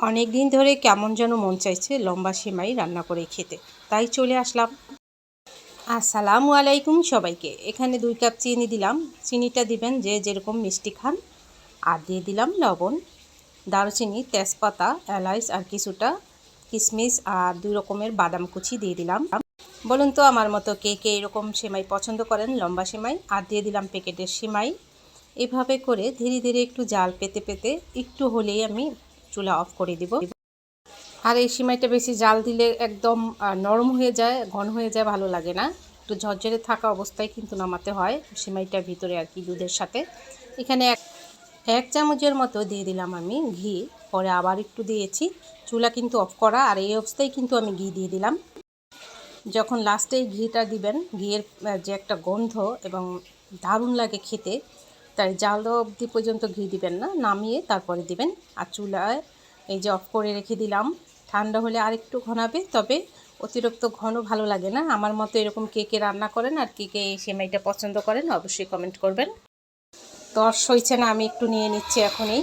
অনেক দিন ধরে কেমন যেন মন চাইছে লম্বা সেমাই রান্না করে খেতে, তাই চলে আসলাম। আসসালামু আলাইকুম সবাইকে। এখানে 2 কাপ চিনি দিলাম। চিনিটা দিবেন যে যেরকম মিষ্টি খান। আর দিয়ে দিলাম লবণ, দারুচিনি, তেজপাতা, এলাচ আর কিছুটা কিশমিশ আর 2 রকমের বাদাম কুচি দিয়ে দিলাম। বলুন তো আমার মতো কে কে এরকম সেমাই পছন্দ করেন, লম্বা সেমাই। আর দিয়ে দিলাম প্যাকেটের সেমাই। এভাবে করে ধীরে ধীরে একটু জাল পেতে পেতে একটু হলেই আমি চুলা অফ করে দিব। আর এই সিমাইটা বেশি জাল দিলে একদম নরম হয়ে যায়, ঘন হয়ে যায়, ভালো লাগে না। একটু ঝরঝরে থাকা অবস্থায় কিন্তু নামাতে হয় সিমাইটার ভিতরে আর কি, দুধের সাথে। এখানে এক চামচের মতো দিয়ে দিলাম আমি ঘি, পরে আবার একটু দিয়েছি। চুলা কিন্তু অফ করা, আর এই অবস্থায় কিন্তু আমি ঘি দিয়ে দিলাম। যখন লাস্টে ঘিটা দিবেন, ঘিয়ের যে একটা গন্ধ এবং দারুণ লাগে খেতে, তাই জাল অবধি পর্যন্ত ঘি দিবেন না, নামিয়ে তারপরে দিবেন। আর চুলায় এই যে অফ করে রেখে দিলাম। ঠান্ডা হলে আরেকটু ঘনাবে, তবে অতিরিক্ত ঘন ভালো লাগে না। আমার মতো এরকম কে কে রান্না করেন আর কে কে এই সেমাইটা পছন্দ করেন অবশ্যই কমেন্ট করবেন। তর্স হয়েছে না, আমি একটু নিয়ে নিচ্ছি এখনই।